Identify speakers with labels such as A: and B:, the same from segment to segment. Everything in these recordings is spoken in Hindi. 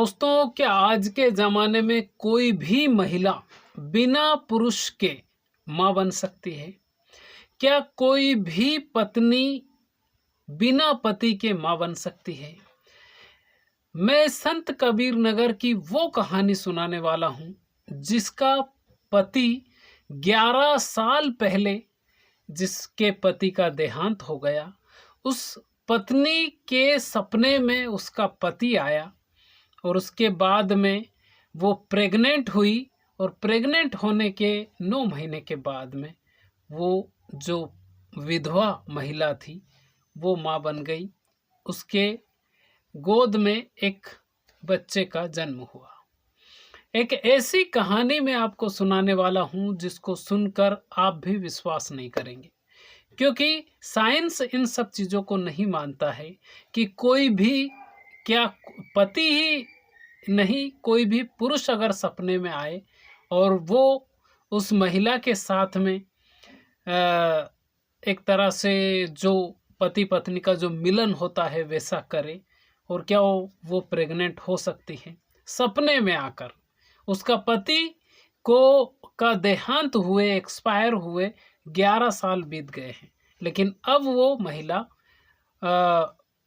A: दोस्तों, क्या आज के ज़माने में कोई भी महिला बिना पुरुष के माँ बन सकती है? क्या कोई भी पत्नी बिना पति के माँ बन सकती है? मैं संत कबीर नगर की वो कहानी सुनाने वाला हूँ, जिसका पति 11 साल पहले जिसके पति का देहांत हो गया, उस पत्नी के सपने में उसका पति आया और उसके बाद में वो प्रेग्नेंट हुई और प्रेग्नेंट होने के 9 महीने के बाद में वो जो विधवा महिला थी वो माँ बन गई। उसके गोद में एक बच्चे का जन्म हुआ। एक ऐसी कहानी मैं आपको सुनाने वाला हूँ जिसको सुनकर आप भी विश्वास नहीं करेंगे, क्योंकि साइंस इन सब चीज़ों को नहीं मानता है कि कोई भी, क्या पति ही नहीं, कोई भी पुरुष अगर सपने में आए और वो उस महिला के साथ में एक तरह से जो पति पत्नी का जो मिलन होता है वैसा करे, और क्या वो प्रेग्नेंट हो सकती है? सपने में आकर उसका पति को का देहांत हुए, एक्सपायर हुए 11 साल बीत गए हैं, लेकिन अब वो महिला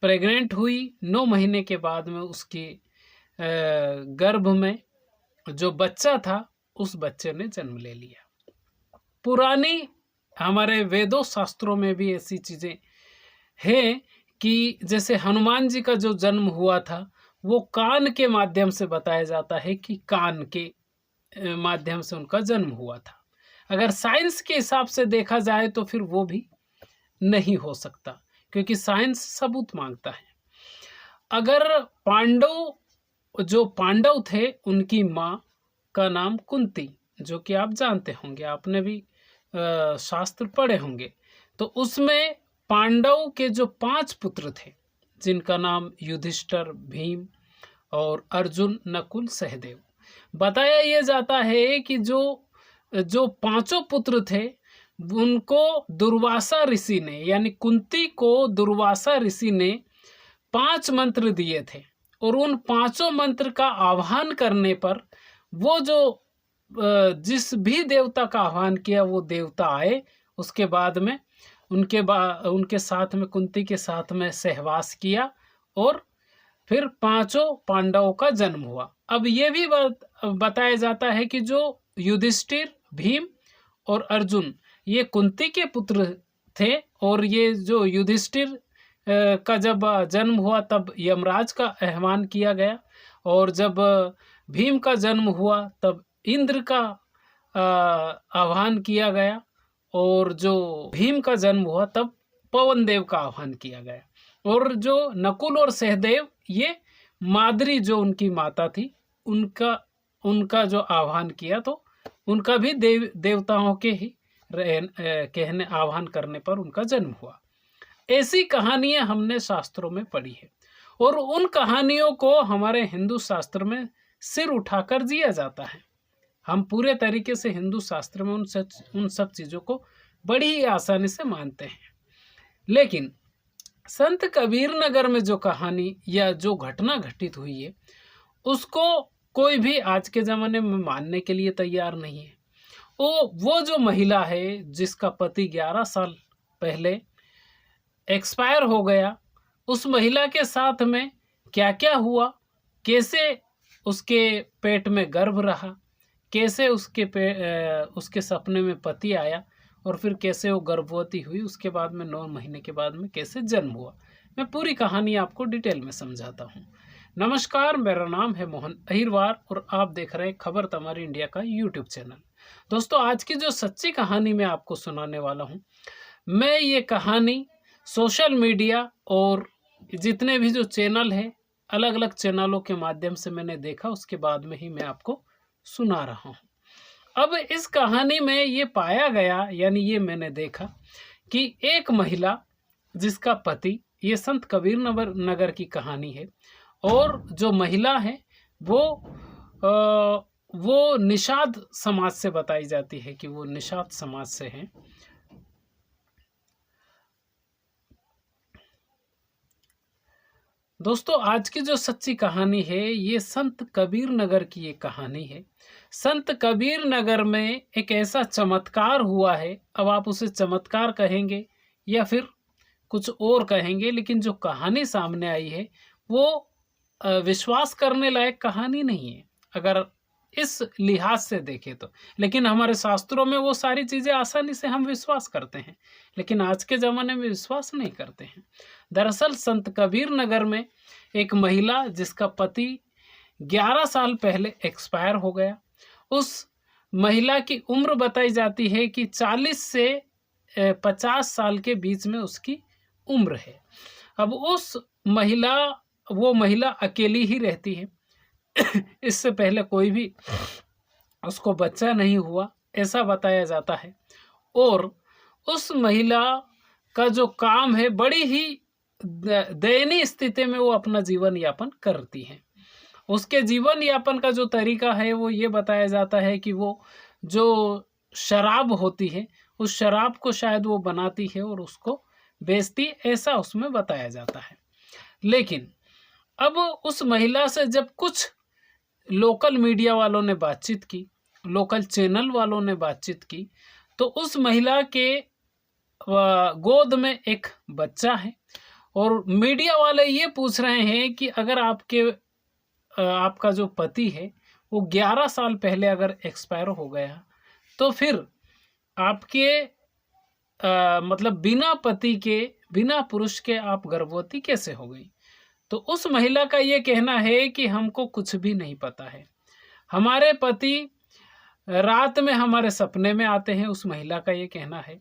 A: प्रेग्नेंट हुई। 9 महीने के बाद में उसकी गर्भ में जो बच्चा था उस बच्चे ने जन्म ले लिया। पुरानी हमारे वेदों शास्त्रों में भी ऐसी चीज़ें हैं कि जैसे हनुमान जी का जो जन्म हुआ था वो कान के माध्यम से बताया जाता है कि कान के माध्यम से उनका जन्म हुआ था। अगर साइंस के हिसाब से देखा जाए तो फिर वो भी नहीं हो सकता, क्योंकि साइंस सबूत मांगता है। अगर जो पांडव थे उनकी माँ का नाम कुंती, जो कि आप जानते होंगे, आपने भी शास्त्र पढ़े होंगे, तो उसमें पांडव के जो 5 पुत्र थे जिनका नाम युधिष्ठिर, भीम और अर्जुन, नकुल, सहदेव, बताया यह जाता है कि जो 5 पुत्र थे उनको दुर्वासा ऋषि ने, यानी कुंती को दुर्वासा ऋषि ने 5 मंत्र दिए थे, और उन 5 मंत्र का आह्वान करने पर वो जो जिस भी देवता का आह्वान किया वो देवता आए। उसके बाद में उनके साथ में, कुंती के साथ में सहवास किया और फिर 5 पांडवों का जन्म हुआ। अब ये भी बताया जाता है कि जो युधिष्ठिर, भीम और अर्जुन ये कुंती के पुत्र थे, और ये जो युधिष्ठिर का जब जन्म हुआ तब यमराज का आह्वान किया गया, और जब भीम का जन्म हुआ तब इंद्र का आह्वान किया गया, और जो भीम का जन्म हुआ तब पवन देव का आह्वान किया गया, और जो नकुल और सहदेव ये माद्री जो उनकी माता थी उनका जो आह्वान किया, तो उनका भी देवताओं के ही कहने आह्वान करने पर उनका जन्म हुआ। ऐसी कहानियां हमने शास्त्रों में पढ़ी है, और उन कहानियों को हमारे हिंदू शास्त्र में सिर उठाकर जिया जाता है। हम पूरे तरीके से हिंदू शास्त्र में उन सब चीज़ों को बड़ी ही आसानी से मानते हैं। लेकिन संत कबीर नगर में जो कहानी या जो घटना घटित हुई है उसको कोई भी आज के ज़माने में मानने के लिए तैयार नहीं है। वो जो महिला है जिसका पति 11 साल पहले एक्सपायर हो गया, उस महिला के साथ में क्या क्या हुआ, कैसे उसके पेट में गर्भ रहा, कैसे उसके सपने में पति आया, और फिर कैसे वो गर्भवती हुई, उसके बाद में 9 महीने के बाद में कैसे जन्म हुआ, मैं पूरी कहानी आपको डिटेल में समझाता हूँ। नमस्कार, मेरा नाम है मोहन अहिरवार और आप देख रहे हैं खबर तमारी इंडिया का यूट्यूब चैनल। दोस्तों, आज की जो सच्ची कहानी मैं आपको सुनाने वाला हूँ, मैं ये कहानी सोशल मीडिया और जितने भी जो चैनल हैं, अलग अलग चैनलों के माध्यम से मैंने देखा, उसके बाद में ही मैं आपको सुना रहा हूँ। अब इस कहानी में ये पाया गया, यानी ये मैंने देखा कि एक महिला जिसका पति, ये संत कबीर नगर की कहानी है, और जो महिला है वो निषाद समाज से बताई जाती है कि वो निषाद समाज से हैं। दोस्तों, आज की जो सच्ची कहानी है ये संत कबीर नगर की एक कहानी है। संत कबीर नगर में एक ऐसा चमत्कार हुआ है, अब आप उसे चमत्कार कहेंगे या फिर कुछ और कहेंगे, लेकिन जो कहानी सामने आई है वो विश्वास करने लायक कहानी नहीं है अगर इस लिहाज से देखें तो। लेकिन हमारे शास्त्रों में वो सारी चीज़ें आसानी से हम विश्वास करते हैं, लेकिन आज के ज़माने में विश्वास नहीं करते हैं। दरअसल संत कबीर नगर में एक महिला जिसका पति 11 साल पहले एक्सपायर हो गया, उस महिला की उम्र बताई जाती है कि 40 से 50 साल के बीच में उसकी उम्र है। अब वो महिला अकेली ही रहती है। इससे पहले कोई भी उसको बच्चा नहीं हुआ ऐसा बताया जाता है। और उस महिला का जो काम है, बड़ी ही दयनीय स्थिति में वो अपना जीवन यापन करती है। उसके जीवन यापन का जो तरीका है वो ये बताया जाता है कि वो जो शराब होती है उस शराब को शायद वो बनाती है और उसको बेचती, ऐसा उसमें बताया जाता है। लेकिन अब उस महिला से जब कुछ लोकल मीडिया वालों ने बातचीत की, लोकल चैनल वालों ने बातचीत की, तो उस महिला के गोद में एक बच्चा है और मीडिया वाले ये पूछ रहे हैं कि अगर आपका जो पति है वो 11 साल पहले अगर एक्सपायर हो गया तो फिर आपके मतलब बिना पति के, बिना पुरुष के आप गर्भवती कैसे हो गई? तो उस महिला का ये कहना है कि हमको कुछ भी नहीं पता है। हमारे पति रात में हमारे सपने में आते हैं। उस महिला का ये कहना है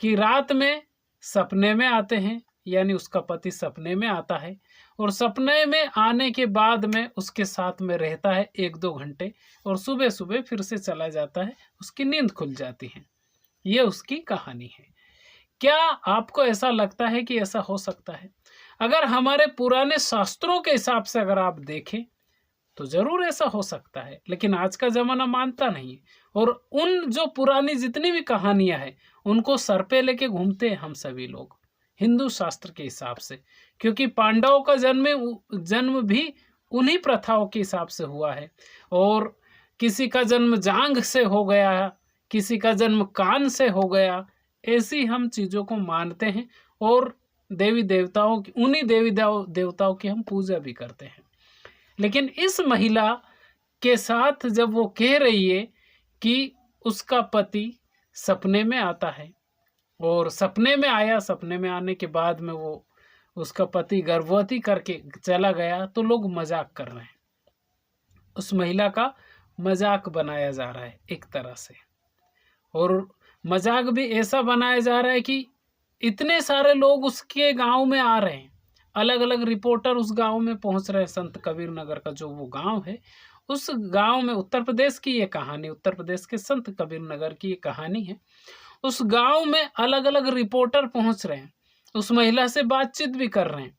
A: कि रात में सपने में आते हैं, यानी उसका पति सपने में आता है और सपने में आने के बाद में उसके साथ में रहता है 1-2 घंटे और सुबह सुबह फिर से चला जाता है, उसकी नींद खुल जाती है। ये उसकी कहानी है। क्या आपको ऐसा लगता है कि ऐसा हो सकता है? अगर हमारे पुराने शास्त्रों के हिसाब से अगर आप देखें तो जरूर ऐसा हो सकता है, लेकिन आज का जमाना मानता नहीं है और उन जो पुरानी जितनी भी कहानियां हैं उनको सर पे लेके घूमते हैं हम सभी लोग हिंदू शास्त्र के हिसाब से, क्योंकि पांडवों का जन्म भी उन्हीं प्रथाओं के हिसाब से हुआ है। और किसी का जन्म जांघ से हो गया, किसी का जन्म कान से हो गया, ऐसी हम चीज़ों को मानते हैं और देवी देवताओं की, उन्हीं देवताओं की हम पूजा भी करते हैं। लेकिन इस महिला के साथ जब वो कह रही है कि उसका पति सपने में आता है और सपने में आया, सपने में आने के बाद में वो उसका पति गर्भवती करके चला गया, तो लोग मजाक कर रहे हैं। उस महिला का मजाक बनाया जा रहा है एक तरह से, और मजाक भी ऐसा बनाया जा रहा है कि इतने सारे लोग उसके गांव में आ रहे हैं, अलग अलग रिपोर्टर उस गांव में पहुंच रहे हैं। संत कबीर नगर का जो वो गांव है, उस गांव में, उत्तर प्रदेश की ये कहानी, उत्तर प्रदेश के संत कबीर नगर की ये कहानी है। उस गांव में अलग अलग रिपोर्टर पहुंच रहे हैं, उस महिला से बातचीत भी कर रहे हैं।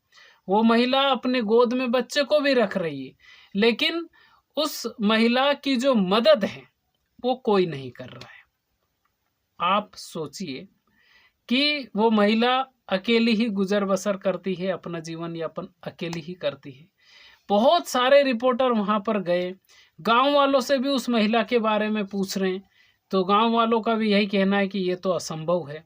A: वो महिला अपने गोद में बच्चे को भी रख रही है, लेकिन उस महिला की जो मदद है वो कोई नहीं कर रहा है। आप सोचिए कि वो महिला अकेली ही गुजर बसर करती है, अपना जीवन यापन अकेली ही करती है। बहुत सारे रिपोर्टर वहां पर गए, गांव वालों से भी उस महिला के बारे में पूछ रहे हैं, तो गांव वालों का भी यही कहना है कि ये तो असंभव है।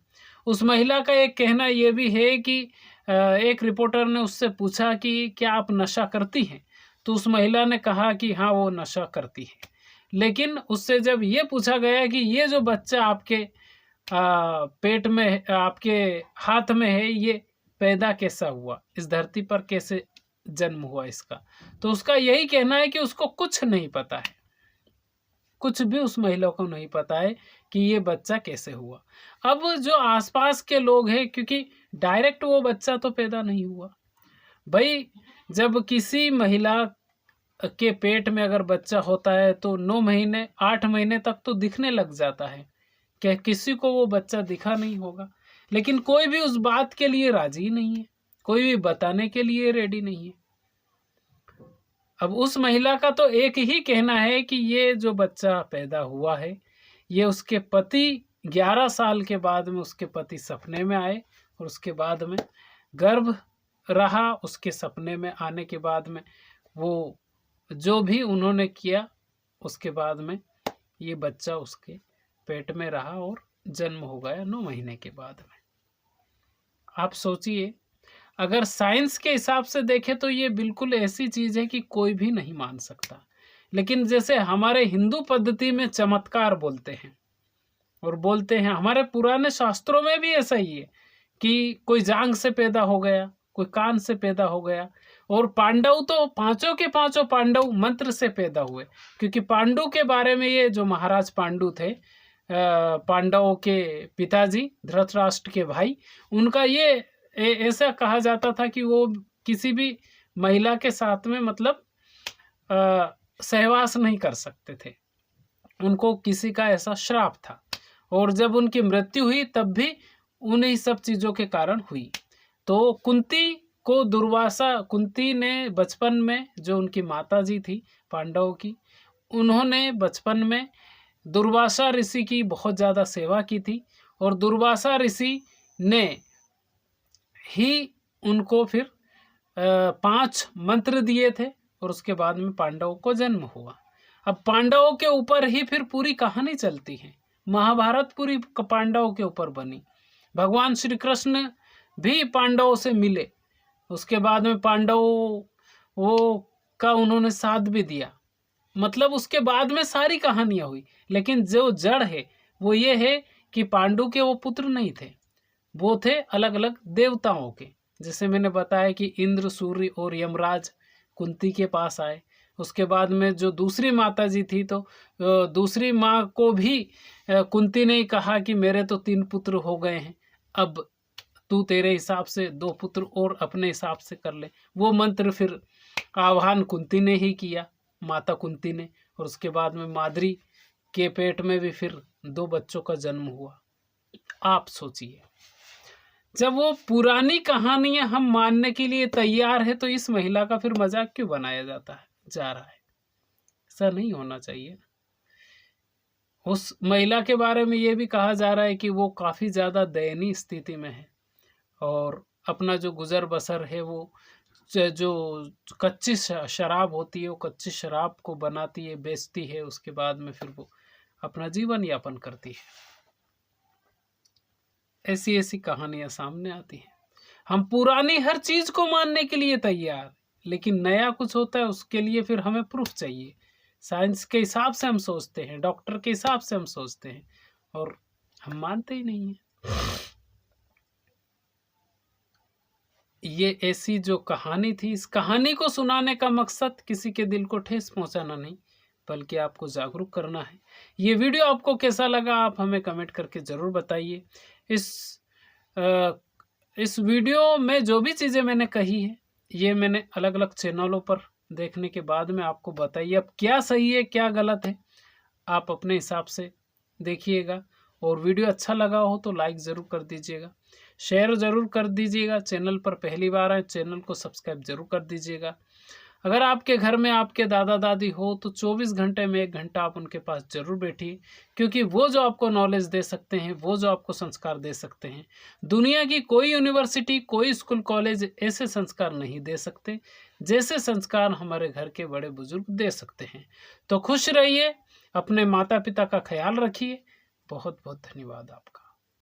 A: उस महिला का एक कहना ये भी है कि एक रिपोर्टर ने उससे पूछा कि क्या आप नशा करती हैं, तो उस महिला ने कहा कि हाँ वो नशा करती है। लेकिन उससे जब ये पूछा गया कि ये जो बच्चा आपके पेट में, आपके हाथ में है, ये पैदा कैसा हुआ, इस धरती पर कैसे जन्म हुआ इसका, तो उसका यही कहना है कि उसको कुछ नहीं पता है, कुछ भी उस महिला को नहीं पता है कि ये बच्चा कैसे हुआ। अब जो आसपास के लोग हैं, क्योंकि डायरेक्ट वो बच्चा तो पैदा नहीं हुआ भाई, जब किसी महिला के पेट में अगर बच्चा होता है तो 9 महीने 8 महीने तक तो दिखने लग जाता है, क्या किसी को वो बच्चा दिखा नहीं होगा? लेकिन कोई भी उस बात के लिए राजी नहीं है, कोई भी बताने के लिए रेडी नहीं है। अब उस महिला का तो एक ही कहना है कि ये जो बच्चा पैदा हुआ है, ये उसके पति 11 साल के बाद में उसके पति सपने में आए और उसके बाद में गर्भ रहा, उसके सपने में आने के बाद में वो जो भी उन्होंने किया, उसके बाद में ये बच्चा उसके पेट में रहा और जन्म हो गया 9 महीने के बाद में। आप सोचिए, अगर साइंस के हिसाब से देखें तो ये बिल्कुल ऐसी चीज़ है कि कोई भी नहीं मान सकता। लेकिन जैसे हमारे हिंदू पद्धति में चमत्कार बोलते हैं और बोलते हैं, हमारे पुराने शास्त्रों में भी ऐसा ही है कि कोई जांघ से पैदा हो गया, कोई कान से पैदा हो गया। और पांडव तो पांचों के पांचों पांडव मंत्र से पैदा हुए, क्योंकि पांडु के बारे में, ये जो महाराज पांडु थे, पांडवों के पिताजी धृतराष्ट्र के भाई, उनका ये ऐसा कहा जाता था कि वो किसी भी महिला के साथ में मतलब सहवास नहीं कर सकते थे, उनको किसी का ऐसा श्राप था। और जब उनकी मृत्यु हुई तब भी उन्हीं सब चीज़ों के कारण हुई। तो कुंती को कुंती ने बचपन में, जो उनकी माता जी थी पांडवों की, उन्होंने बचपन में दुर्वासा ऋषि की बहुत ज़्यादा सेवा की थी और दुर्वासा ऋषि ने ही उनको फिर 5 मंत्र दिए थे और उसके बाद में पांडवों को जन्म हुआ। अब पांडवों के ऊपर ही फिर पूरी कहानी चलती है, महाभारत पूरी पांडवों के ऊपर बनी। भगवान श्री कृष्ण भी पांडवों से मिले, उसके बाद में पांडवों का उन्होंने साथ भी दिया, मतलब उसके बाद में सारी कहानियां हुई। लेकिन जो जड़ है वो ये है कि पांडु के वो पुत्र नहीं थे, वो थे अलग अलग देवताओं के। जैसे मैंने बताया कि इंद्र, सूर्य और यमराज कुंती के पास आए। उसके बाद में जो दूसरी माता जी थी, तो दूसरी माँ को भी कुंती ने कहा कि मेरे तो 3 पुत्र हो गए हैं, अब तू तेरे हिसाब से 2 पुत्र और अपने हिसाब से कर ले। वो मंत्र फिर आह्वान कुंती ने ही किया, माता कुंती ने, और उसके बाद में माद्री के पेट में भी फिर 2 बच्चों का जन्म हुआ। आप सोचिए, जब वो पुरानी कहानियां हम मानने के लिए तैयार है तो इस महिला का फिर मजाक क्यों बनाया जा रहा है? ऐसा नहीं होना चाहिए। उस महिला के बारे में ये भी कहा जा रहा है कि वो काफ़ी ज़्यादा दयनीय स्थिति में है और अपना जो गुजर बसर है वो जो कच्ची शराब होती है, वो कच्ची शराब को बनाती है, बेचती है, उसके बाद में फिर वो अपना जीवन यापन करती है। ऐसी ऐसी कहानियां सामने आती हैं। हम पुरानी हर चीज को मानने के लिए तैयार, लेकिन नया कुछ होता है उसके लिए फिर हमें प्रूफ चाहिए। साइंस के हिसाब से हम सोचते हैं, डॉक्टर के हिसाब से हम सोचते हैं, और हम मानते ही नहीं हैं। ये ऐसी जो कहानी थी, इस कहानी को सुनाने का मकसद किसी के दिल को ठेस पहुंचाना नहीं, बल्कि आपको जागरूक करना है। ये वीडियो आपको कैसा लगा आप हमें कमेंट करके ज़रूर बताइए। इस वीडियो में जो भी चीज़ें मैंने कही है, ये मैंने अलग अलग चैनलों पर देखने के बाद में आपको बताइए अब क्या सही है क्या गलत है, आप अपने हिसाब से देखिएगा। और वीडियो अच्छा लगा हो तो लाइक ज़रूर कर दीजिएगा, शेयर ज़रूर कर दीजिएगा। चैनल पर पहली बार आए, चैनल को सब्सक्राइब ज़रूर कर दीजिएगा। अगर आपके घर में आपके दादा दादी हो तो 24 घंटे में 1 घंटा आप उनके पास ज़रूर बैठिए, क्योंकि वो जो आपको नॉलेज दे सकते हैं, वो जो आपको संस्कार दे सकते हैं, दुनिया की कोई यूनिवर्सिटी, कोई स्कूल, कॉलेज ऐसे संस्कार नहीं दे सकते जैसे संस्कार हमारे घर के बड़े बुजुर्ग दे सकते हैं। तो खुश रहिए, अपने माता पिता का ख्याल रखिए। बहुत बहुत धन्यवाद आपका।